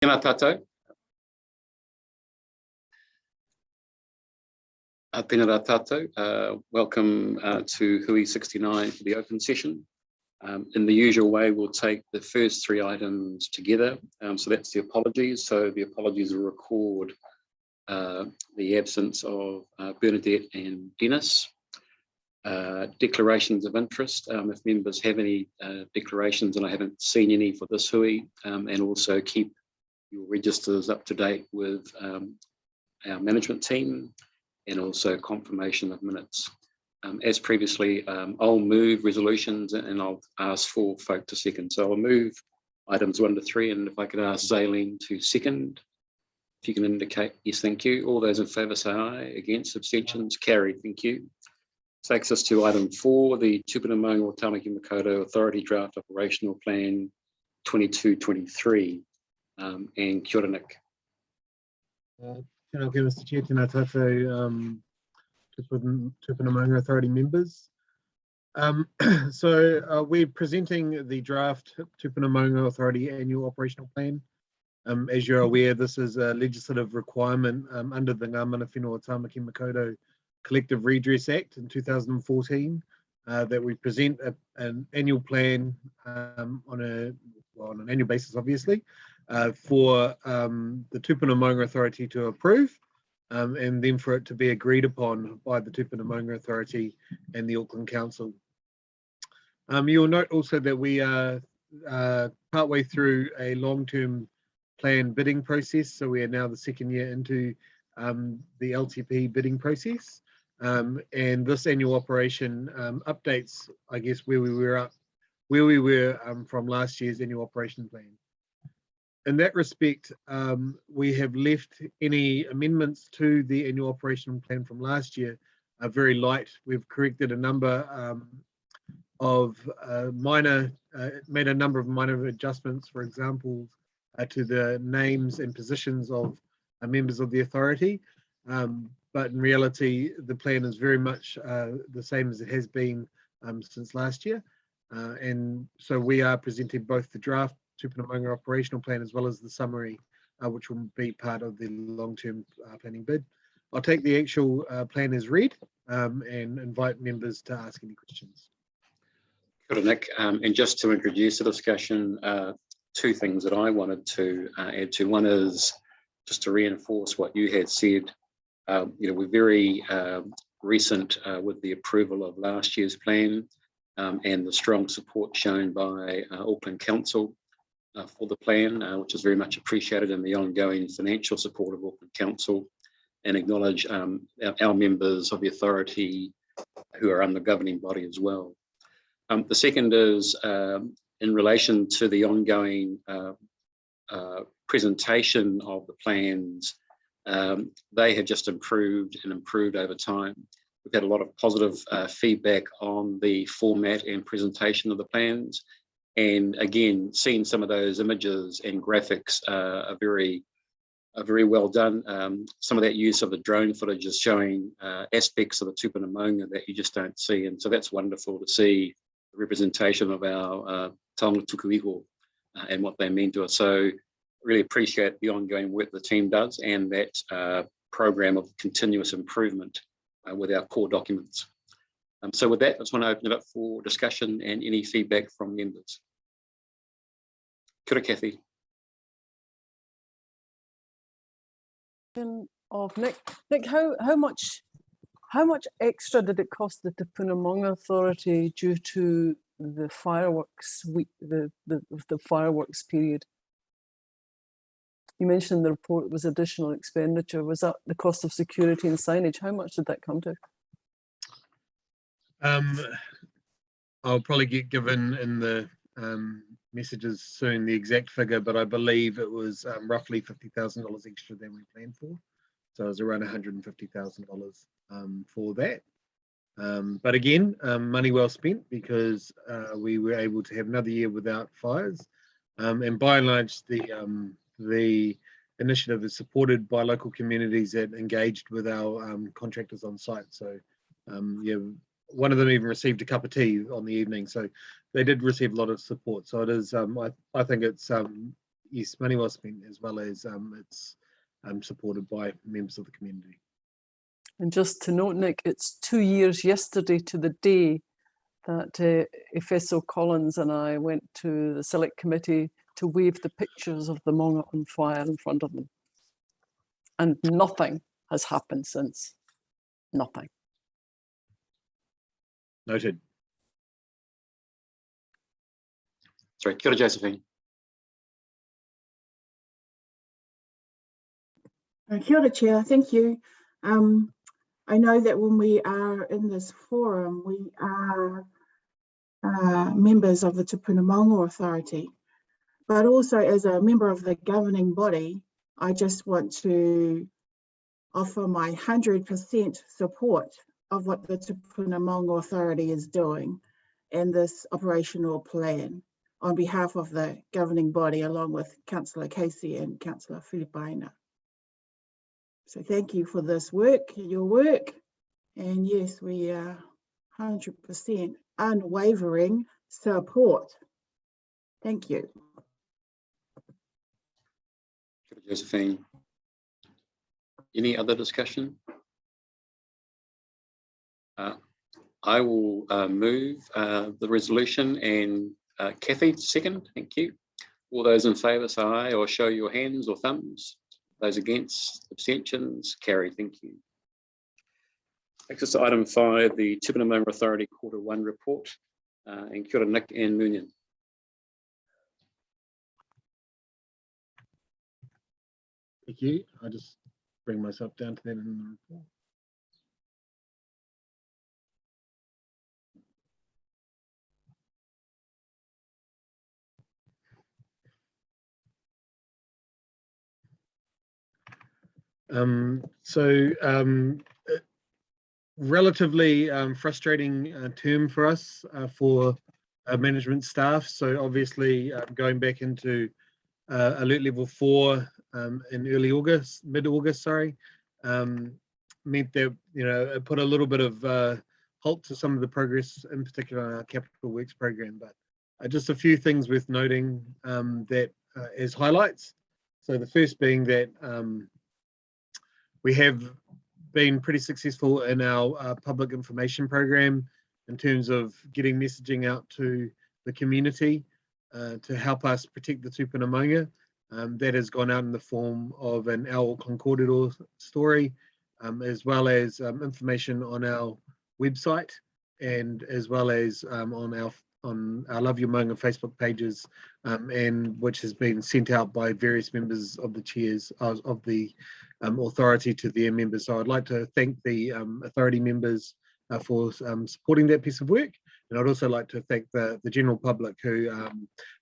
Tēnā tātou. Tēnā rā tātou. Welcome to Hui 69 for the open session. In the usual way, we'll take the first three items together. So that's the apologies. So the apologies will record the absence of Bernadette and Dennis. Declarations of interest, if members have any declarations, and I haven't seen any for this Hui, and also keep your registers up to date with our management team, and also confirmation of minutes. As previously, I'll move resolutions and I'll ask for folk to second. So I'll move items 1 to 3, and if I could ask Zaylene to second. If you can indicate yes, thank you. All those in favour say aye. Against, abstentions, carried, thank you. Takes us to item 4, the Tūpuna Maunga Tamaki Makaurau Authority Draft Operational Plan 22-23. And kia ora, Nick. Tēnā koe, Mr. Chair, tēnā tātou Tūpuna Maunga Authority members. We're presenting the draft Tūpuna Maunga Authority Annual Operational Plan. As you're aware, this is a legislative requirement under the Ngā Mana Whenua Tamaki Makaurau Collective Redress Act in 2014 that we present an annual plan on an annual basis, obviously, for the Tūpuna Maunga Authority to approve, and then for it to be agreed upon by the Tūpuna Maunga Authority and the Auckland Council. You'll note also that we are partway through a long-term plan bidding process, so we are now the second year into the LTP bidding process, and this annual operation updates, I guess, where we were from last year's annual operation plan. In that respect, we have left any amendments to the annual operational plan from last year very light. We've corrected a number of made a number of minor adjustments, for example, to the names and positions of members of the authority. But in reality, the plan is very much the same as it has been since last year. And so we are presenting both the draft Tūpuna Maunga operational plan as well as the summary, which will be part of the long-term planning bid. I'll take the actual plan as read and invite members to ask any questions. Good, Nick. And just to introduce the discussion, 2 things that I wanted to add to. One is just to reinforce what you had said. We're very recent with the approval of last year's plan and the strong support shown by Auckland Council for the plan, which is very much appreciated, and the ongoing financial support of Auckland Council, and acknowledge our members of the authority who are under the governing body as well. The second is in relation to the ongoing presentation of the plans. They have just improved over time. We've had a lot of positive feedback on the format and presentation of the plans. And again, seeing some of those images and graphics are very well done. Some of that use of the drone footage is showing aspects of the Tūpuna Maunga that you just don't see. And so that's wonderful to see the representation of our taonga tuku iho and what they mean to us. So really appreciate the ongoing work the team does and that program of continuous improvement with our core documents. So with that, I just want to open it up for discussion and any feedback from members. Kia ora, Kathy. Of Nick, how much extra did it cost the Tūpuna Maunga Authority due to the fireworks week, the fireworks period? You mentioned in the report was additional expenditure. Was that the cost of security and signage? How much did that come to? I'll probably get given in the messages soon the exact figure, but I believe it was roughly $50,000 extra than we planned for. So it was around $150,000 for that. But again, money well spent, because we were able to have another year without fires. And by and large, the initiative is supported by local communities that engaged with our contractors on site. So yeah, one of them even received a cup of tea on the evening. So they did receive a lot of support. So it is, I think it's yes, money well spent, as well as it's supported by members of the community. And just to note, Nick, it's 2 years yesterday to the day that Efeso Collins and I went to the select committee to wave the pictures of the Maunga on fire in front of them. And nothing has happened since. Nothing. Noted. Sorry, kia ora, Josephine. Kia ora, Chair. Thank you. I know that when we are in this forum, we are members of the Tūpuna Maunga Authority, but also as a member of the governing body, I just want to offer my 100% support of what the Tūpuna Maunga Authority is doing in this operational plan on behalf of the governing body, along with Councillor Casey and Councillor Filipaina. So thank you for this work, your work. And yes, we are 100% unwavering support. Thank you. Kia ora, Josephine. Any other discussion? I will move the resolution, and Kathy, second. Thank you. All those in favour say aye, or show your hands or thumbs. Those against, abstentions, carry. Thank you. Takes us to item 5, the Tūpuna Maunga Authority Q1 report. And kia ora, Nick and Munian. Thank you. I just bring myself down to that in the report. Relatively frustrating term for us for management staff. So obviously going back into alert level 4 in early August, mid-August, sorry, meant that, you know, it put a little bit of halt to some of the progress, in particular on our capital works program. But just a few things worth noting that as highlights. So the first being that we have been pretty successful in our public information program in terms of getting messaging out to the community to help us protect the Tūpuna Maunga. That has gone out in the form of an Ao Concordador story, as well as information on our website, and as well as on our Love Your Maunga Facebook pages, and which has been sent out by various members of the chairs of the authority to their members. So I'd like to thank the authority members for supporting that piece of work. And I'd also like to thank the general public who,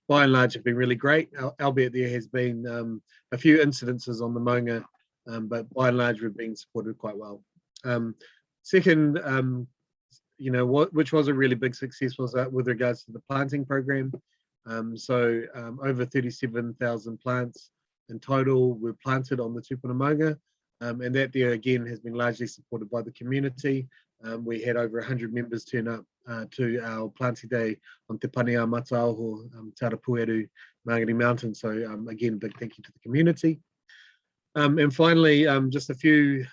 by and large, have been really great, albeit there has been a few incidences on the Maunga, but by and large, we've been supported quite well. Second, you know, which was a really big success, was with regards to the planting program. So over 37,000 plants in total were planted on the Tūpuna Maunga, and that there again has been largely supported by the community. We had over 100 members turn up to our planting day on Te Pania Mataaho, Te Arapueru, Mangere Mountain. So again, a big thank you to the community. And finally, just a few,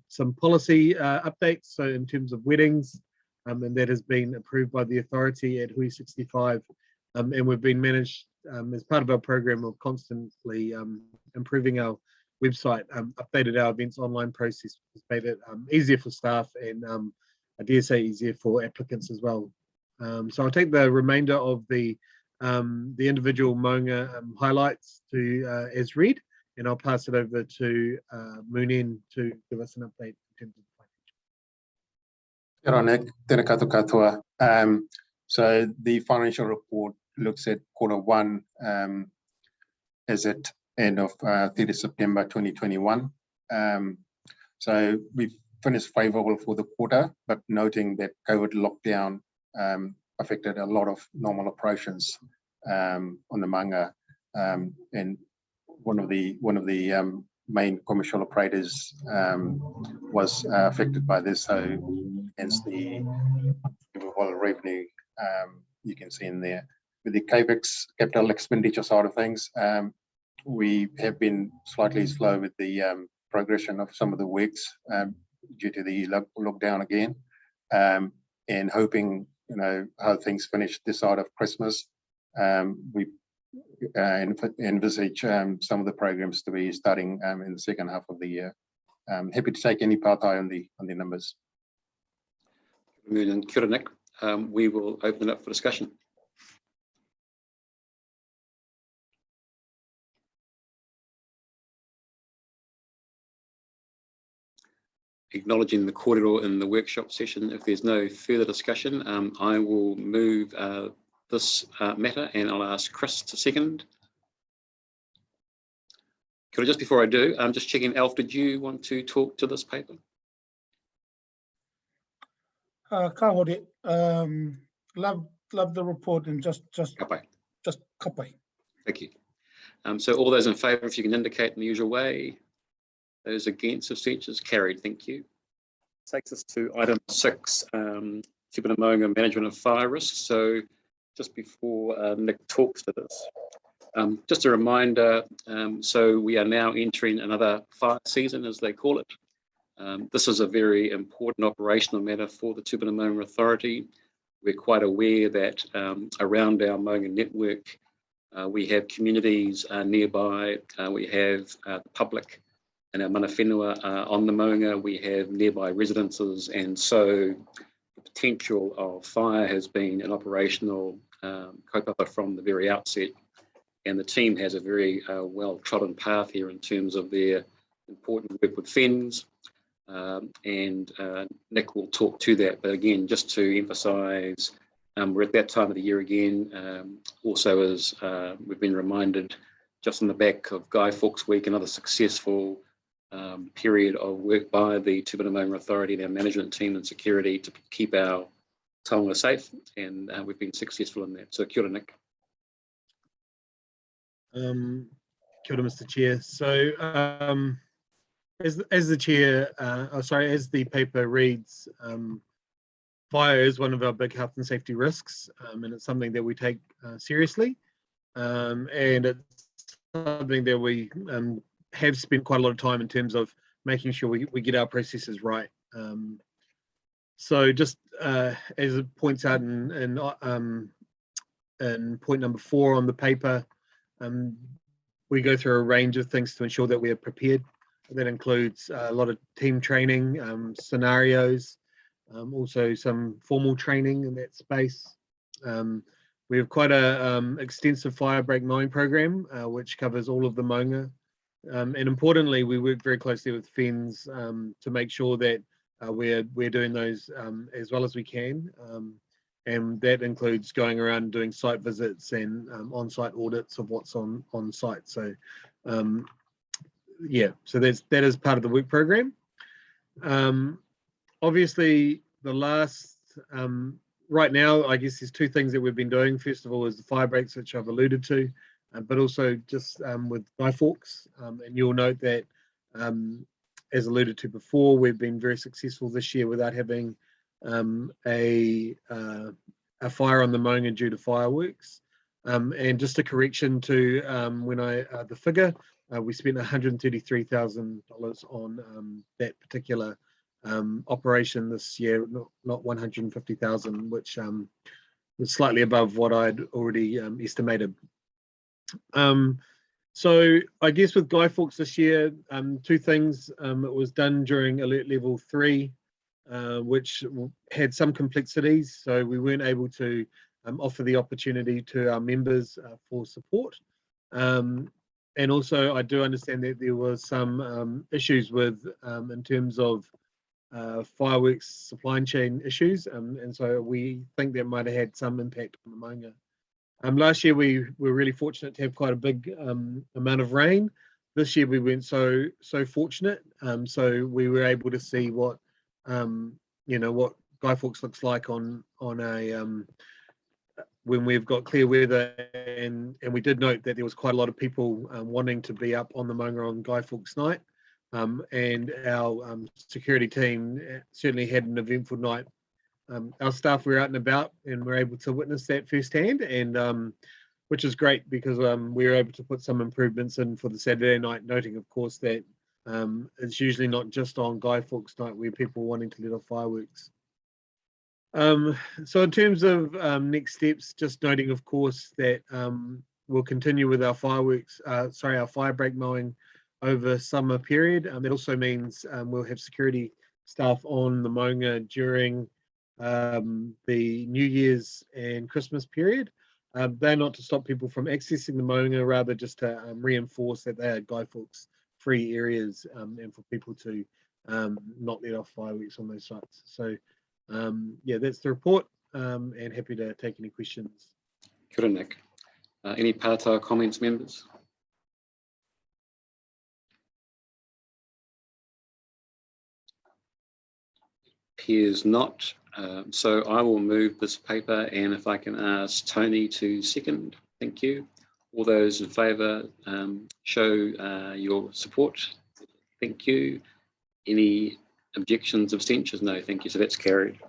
some policy updates. So in terms of weddings, and that has been approved by the authority at Hui 65. And we've been managed as part of our program of constantly improving our website, updated our events online process, made it easier for staff and I dare say easier for applicants as well. So I'll take the remainder of the individual Maunga highlights to as read, and I'll pass it over to Moonin to give us an update in terms of Kia ora, Nick. Tēnā koutou katoa. So the financial report looks at Q1 as at end of 30 September 2021. So we've finished favourable for the quarter, but noting that COVID lockdown affected a lot of normal operations on the Maunga, and one of the main commercial operators was affected by this. So hence the revenue you can see in there. With the CAPEX, capital expenditure side of things, we have been slightly slow with the progression of some of the works due to the lockdown again, and hoping, you know, how things finish this side of Christmas. We envisage some of the programs to be starting in the second half of the year. Happy to take any part on the numbers. And kia ora, Nick. We will open it up for discussion. Acknowledging the kōrero in the workshop session, if there's no further discussion, I will move this matter, and I'll ask Chris to second. Could I, just before I do, I'm just checking, Alf, did you want to talk to this paper? Ka hore, love the report, and just kapai. Thank you. So all those in favour, if you can indicate in the usual way. Those against, abstentions, carried. Thank you. Takes us to item 6, Tūpuna Maunga management of fire risks. So just before Nick talks to this, just a reminder, so we are now entering another fire season, as they call it. This is a very important operational matter for the Tūpuna Maunga Authority. We're quite aware that around our Maunga network, we have communities nearby, we have the public and our mana whenua on the Maunga, we have nearby residences, and so the potential of fire has been an operational kaupapa from the very outset, and the team has a very well-trodden path here in terms of their important work with FENS, and Nick will talk to that, but again, just to emphasise, we're at that time of the year again, also as we've been reminded just on the back of Guy Fawkes Week, another successful period of work by the Tūpuna Maunga Authority and our management team and security to keep our taonga safe, and we've been successful in that. So kia ora, Nick. Kia ora, Mr. Chair. So as the chair, as the paper reads, fire is one of our big health and safety risks, and it's something that we take seriously, and it's something that we have spent quite a lot of time in terms of making sure we get our processes right. So just as it points out in point number 4 on the paper, we go through a range of things to ensure that we are prepared. That includes a lot of team training, scenarios, also some formal training in that space. We have quite a extensive fire break mowing program, which covers all of the Maunga. And importantly, we work very closely with FENS to make sure that we're doing those as well as we can. And that includes going around and doing site visits and on-site audits of what's on site. So yeah, so that is part of the work program. Obviously, the last, right now, I guess there's 2 things that we've been doing. First of all is the fire breaks, which I've alluded to, but also just with Guy Fawkes. And you'll note that, as alluded to before, we've been very successful this year without having a fire on the Maunga due to fireworks. And just a correction to the figure, we spent $133,000 on that particular operation this year, not 150,000, which was slightly above what I'd already estimated. So I guess with Guy Fawkes this year, 2 things. It was done during alert level 3, which had some complexities, so we weren't able to offer the opportunity to our members for support. And also, I do understand that there was some issues with, in terms of fireworks supply chain issues, and so we think that might have had some impact on the Maunga. Last year we were really fortunate to have quite a big amount of rain. This year we weren't so fortunate, so we were able to see what what Guy Fawkes looks like on a when we've got clear weather, and we did note that there was quite a lot of people wanting to be up on the Maunga on Guy Fawkes night, and our security team certainly had an eventful night. Our staff were out and about and were able to witness that firsthand, and which is great because we were able to put some improvements in for the Saturday night, noting, of course, that it's usually not just on Guy Fawkes Night where people wanting to let off fireworks. So in terms of next steps, just noting, of course, that we'll continue with our our fire break mowing over summer period. It also means we'll have security staff on the Maunga during the New Year's and Christmas period. They're not to stop people from accessing the Maunga, rather just to reinforce that they are Guy Fawkes free areas and for people to not let off fireworks on those sites. So yeah, that's the report, and happy to take any questions. Kia ora, Nick. Any pātau comments, members? Appears not. So I will move this paper, and if I can ask Tony to second. Thank you. All those in favour show your support. Thank you. Any objections, abstentions? No, thank you. So that's carried.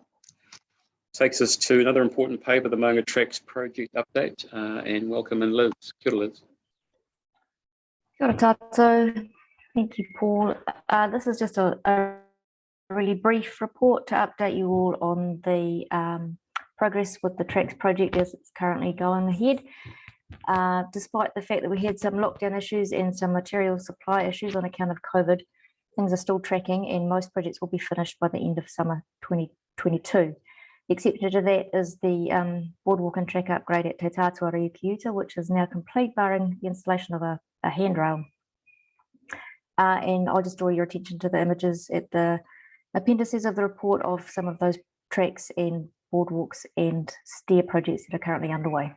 Takes us to another important paper, the Maunga Tracks project update, and welcome in Liz. Kia ora, Liz. Kia ora tātou. Thank you, Paul. This is just a really brief report to update you all on the progress with the Tracks project as it's currently going ahead. Despite the fact that we had some lockdown issues and some material supply issues on account of COVID, things are still tracking and most projects will be finished by the end of summer 2022. The exception to that is the boardwalk and track upgrade at Te Tātua Ryukiuta, which is now complete, barring the installation of a handrail. And I'll just draw your attention to the images at the appendices of the report of some of those tracks and boardwalks and stair projects that are currently underway.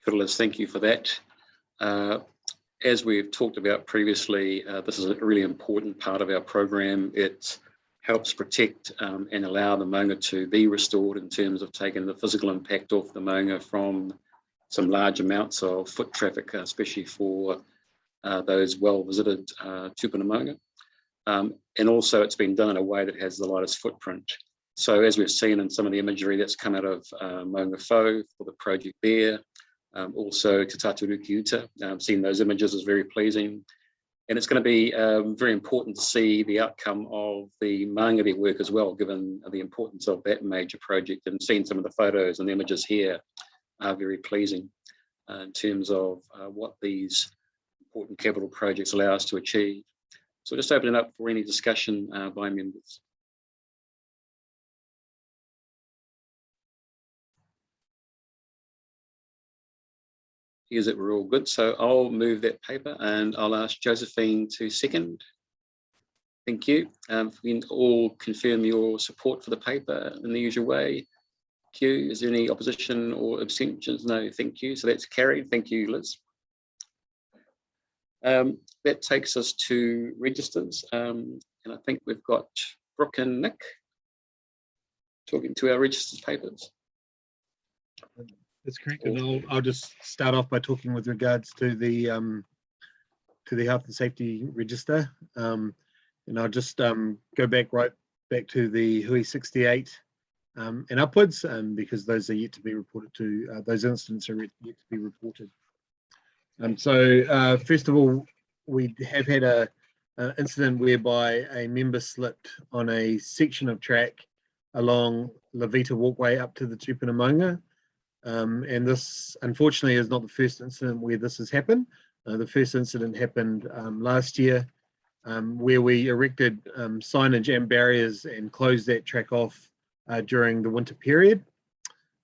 Kia ora, Liz, thank you for that. As we've talked about previously, this is a really important part of our program. It helps protect and allow the Maunga to be restored in terms of taking the physical impact off the Maunga from some large amounts of foot traffic, especially for those well-visited Tūpuna Maunga. And also it's been done in a way that has the lightest footprint. So as we've seen in some of the imagery that's come out of Maunga Fo for the project there, also Te Tātua Ryukiuta, seeing those images is very pleasing. And it's going to be very important to see the outcome of the Māngere work as well, given the importance of that major project, and seeing some of the photos and the images here are very pleasing in terms of what these important capital projects allow us to achieve. So just open it up for any discussion by members. Here's it, we're all good. So I'll move that paper and I'll ask Josephine to second. Thank you. If we can all confirm your support for the paper in the usual way. Q, is there any opposition or abstentions? No, thank you. So that's carried. Thank you, Liz. That takes us to registers. And I think we've got Brooke and Nick talking to our registers papers. That's correct, and I'll just start off by talking with regards to the health and safety register, and I'll just go back to the Hui 68 and upwards, because those are yet to be reported to. Those incidents are yet to be reported. So first of all, we have had a incident whereby a member slipped on a section of track along Levita Walkway up to the Tūpuna Maunga. And this, unfortunately, is not the first incident where this has happened. The first incident happened last year, where we erected signage and barriers and closed that track off during the winter period.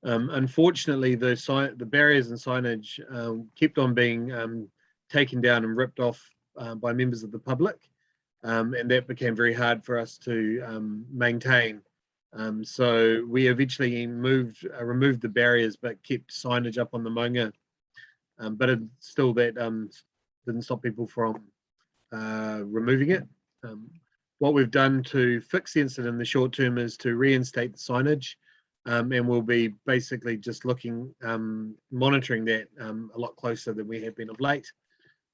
Unfortunately, the barriers and signage kept on being taken down and ripped off by members of the public, and that became very hard for us to maintain. So we eventually removed the barriers but kept signage up on the Maunga, but still that didn't stop people from removing it. What we've done to fix the incident in the short term is to reinstate the signage, and we'll be basically just monitoring that a lot closer than we have been of late.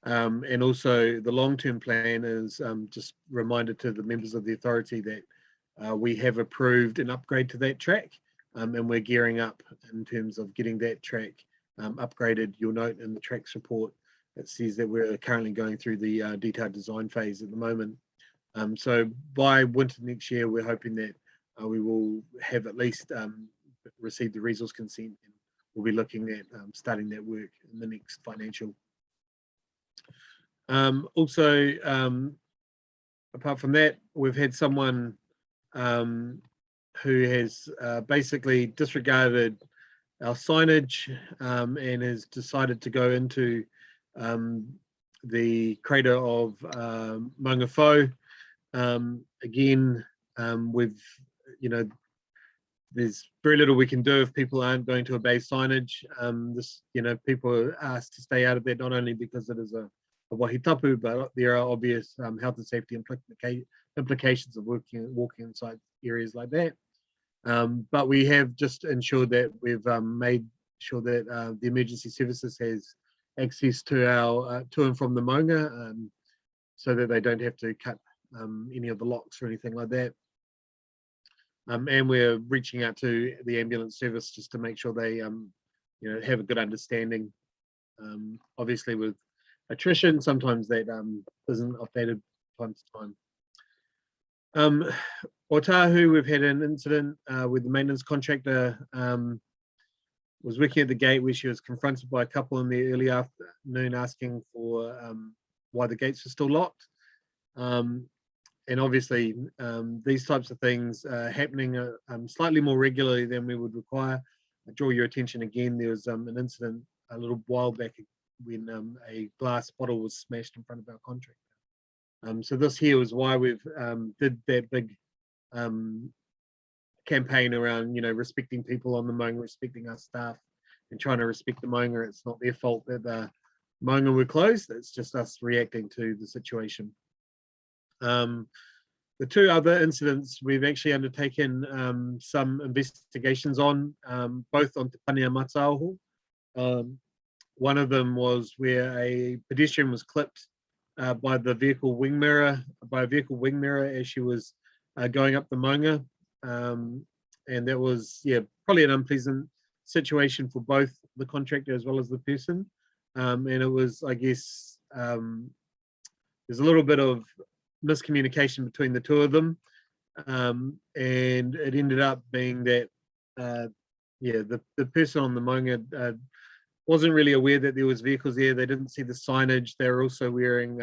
And also the long-term plan is just a reminder to the members of the authority that we have approved an upgrade to that track, and we're gearing up in terms of getting that track upgraded. You'll note in the tracks report, it says that we're currently going through the detailed design phase at the moment. So by winter next year, we're hoping that we will have at least received the resource consent, and we'll be looking at starting that work in the next financial. Also, apart from that, we've had someone who has basically disregarded our signage and has decided to go into the crater of Maunga Fo. Again, we've, there's very little we can do if people aren't going to obey signage. People are asked to stay out of that, not only because it is a wahi tapu, but there are obvious health and safety implications of walking inside areas like that. But we have just ensured that we've made sure that the emergency services has access to our to and from the maunga, so that they don't have to cut any of the locks or anything like that. And we're reaching out to the ambulance service just to make sure they have a good understanding. Obviously with attrition, sometimes that isn't updated time to time. Otahu, we've had an incident with the maintenance contractor was working at the gate where she was confronted by a couple in the early afternoon asking for why the gates were still locked. And obviously these types of things are happening slightly more regularly than we would require. I draw your attention again, there was an incident a little while back when a glass bottle was smashed in front of our contractor. So this here was why we've did that big campaign around, respecting people on the maunga, respecting our staff, and trying to respect the maunga. It's not their fault that the maunga were closed, it's just us reacting to the situation. The two other incidents we've actually undertaken some investigations on, both on Te Pania Matauho. One of them was where a pedestrian was clipped by a vehicle wing mirror as she was going up the maunga, and that was probably an unpleasant situation for both the contractor as well as the person. And it was, I guess, there's a little bit of miscommunication between the two of them, and it ended up being that the person on the maunga wasn't really aware that there was vehicles there. They didn't see the signage. They were also wearing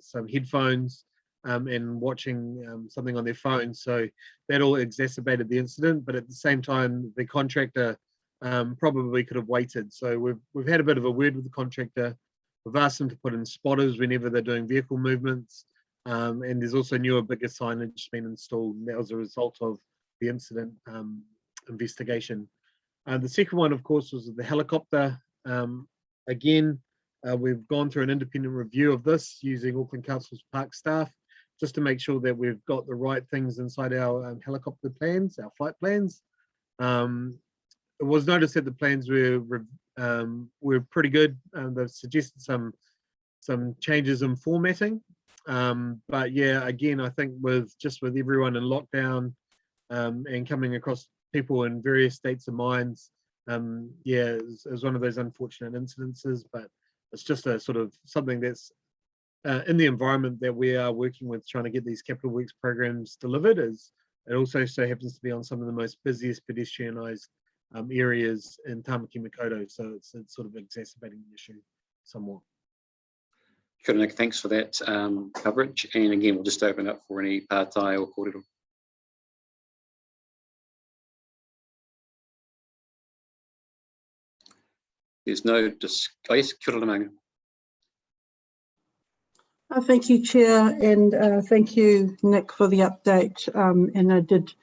some headphones and watching something on their phone. So that all exacerbated the incident. But at the same time, the contractor probably could have waited. So we've had a bit of a word with the contractor. We've asked them to put in spotters whenever they're doing vehicle movements. And there's also newer, bigger signage being installed. And that was a result of the incident investigation. The second one, of course, was the helicopter. Again, we've gone through an independent review of this using Auckland Council's park staff, just to make sure that we've got the right things inside our helicopter plans, our flight plans. It was noticed that the plans were pretty good. They've suggested some changes in formatting. But yeah, again, I think with everyone in lockdown and coming across people in various states of minds, it was one of those unfortunate incidences, but it's just a sort of something that's in the environment that we are working with, trying to get these capital works programs delivered. Is it also so happens to be on some of the most busiest pedestrianised areas in Tamaki Makaurau, so it's sort of exacerbating the issue somewhat. Kia ora, Nick, thanks for that coverage. And again, we'll just open up for any pātai or kōrero. There's no yes, kia ora Maunga. Thank you, Chair, and thank you, Nick, for the update. And I did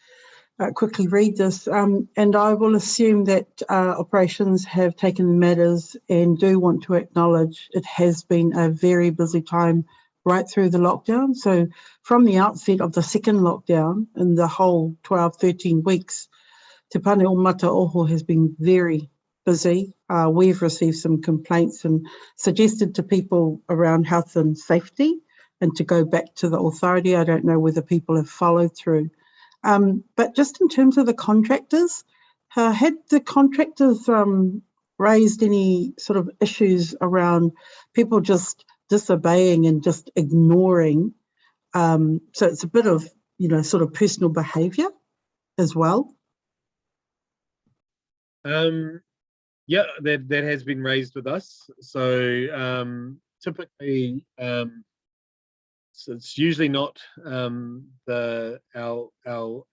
quickly read this, and I will assume that operations have taken matters and do want to acknowledge it has been a very busy time right through the lockdown. So from the outset of the second lockdown, in the whole 12, 13 weeks, Te Pane o Matauho has been very busy. We've received some complaints and suggested to people around health and safety and to go back to the authority. I don't know whether people have followed through. But just in terms of the contractors, Had the contractors raised any sort of issues around people just disobeying and just ignoring? So it's a bit of, sort of personal behaviour as well. Yeah, that has been raised with us. So typically, so it's usually not our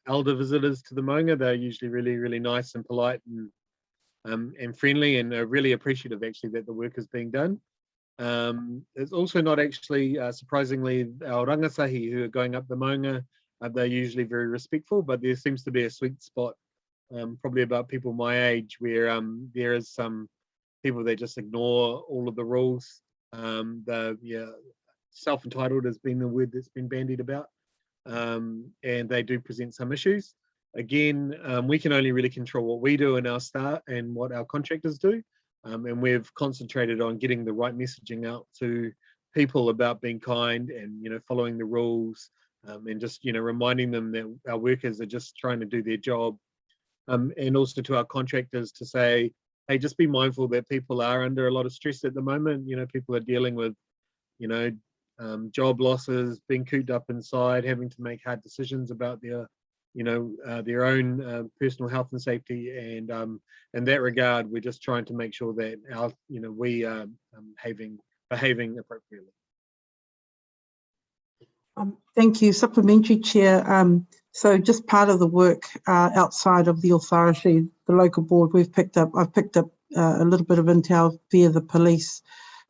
elder visitors to the Maunga. They're usually really, really nice and polite and friendly, and are really appreciative actually that the work is being done. It's also not actually, surprisingly, our rangasahi who are going up the Maunga. They're usually very respectful, but there seems to be a sweet spot, probably about people my age, where there is some people that just ignore all of the rules. Self-entitled has been the word that's been bandied about, and they do present some issues. Again, we can only really control what we do in our staff and what our contractors do, and we've concentrated on getting the right messaging out to people about being kind and following the rules, and just reminding them that our workers are just trying to do their job, and also to our contractors to say, hey, just be mindful that people are under a lot of stress at the moment. People are dealing with job losses, being cooped up inside, having to make hard decisions about their own personal health and safety, and in that regard, we're just trying to make sure that we are behaving appropriately. Thank you. Supplementary Chair. So just part of the work outside of the authority, the local board, I've picked up a little bit of intel via the police,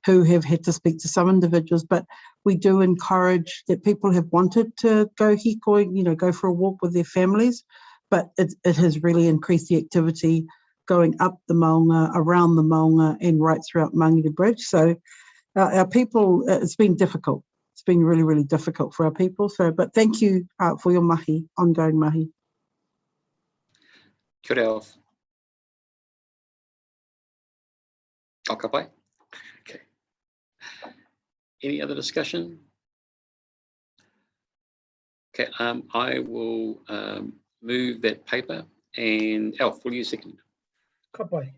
who have had to speak to some individuals, but we do encourage that people have wanted to go hikoing, go for a walk with their families, but it has really increased the activity going up the Maunga, around the Maunga, and right throughout Mangere Bridge. So our people, it's been difficult. It's been really, really difficult for our people. So, but thank you for your mahi, ongoing mahi. Kia ora, Alf. Kapai. Okay. Any other discussion? Okay, I will move that paper, and Alf, will you second? Kapai.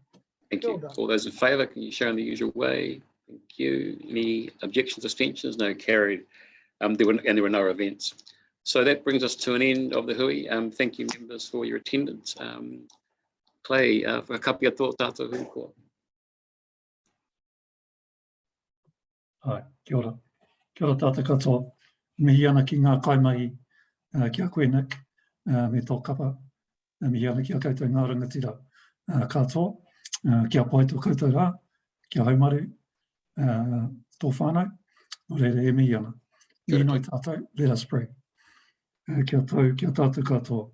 Thank you. All those in favour, can you show in the usual way? Thank you. Any objections, abstentions? No, carried. There were no events. So that brings us to an end of the hui. Thank you, members, for your attendance. Clay, for a couple of thoughts after hui koa. Kia ora. Kia ora tātou katoa. Mihi ana ki ngā kaimahi kia koe Nick, me tō kapa. Mihi ana ki a koutou ngā rangatira katoa. Kia pai tō koutou rā, kia haumaru, tō whānau. O reire e mihi ana. Mihi noi tātou, let us pray. Kia tātou katoa.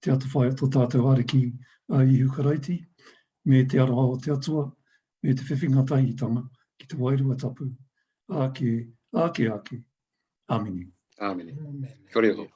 Te atu whai tō tātou ariki i hukarauti, me te aroha o te atua, me te whiwhinga tahitanga ki te wairua tapu. Ake. Amini. Amini. Kia ora.